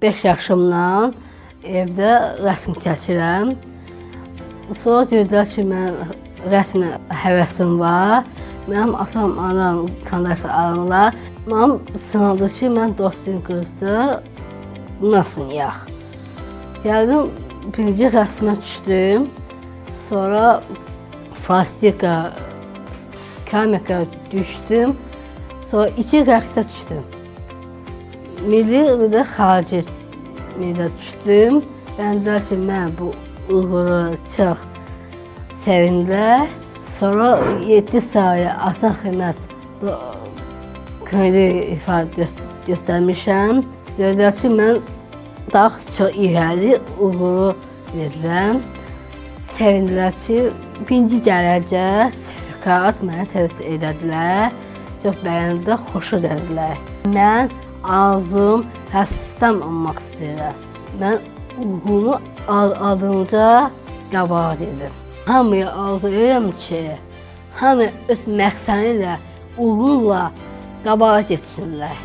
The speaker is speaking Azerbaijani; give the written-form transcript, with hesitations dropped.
5 yaşımdan evdə rəsm çəkirəm. Sonra dedilər ki, mən rəsmlə həvəsim var. Mənim atam, anam, qardaşlarımla mənim sınavdı ki, mən dostluq kursda nasıl yağ. Gəldim, birinci rəsmə düşdüm. Sonra plastika, kamera düşdüm. Sonra 2 rəqsə düşdüm. Milli bir də xarici milli düşdüm. Ben de ki, mən bu uğuru çox sevindilər. Sonra 7 sayı Asan Xidmət könüllü ifadə göstərmişəm. Dedilər ki, mən daha çox irəli uğuru verirəm. Sevindilər ki, birinci gələcək sertifikat mənə təvəqqə edədilər. Çox bəyəndilər, xoşu gəldilər. Mən arzum rəssam olmaq istəyirəm. Mən uğurumu alınca qabağa dedim. Hamıya arzu edirəm ki, hamı öz məqsədi ilə, uğurla qabağa getsinlər.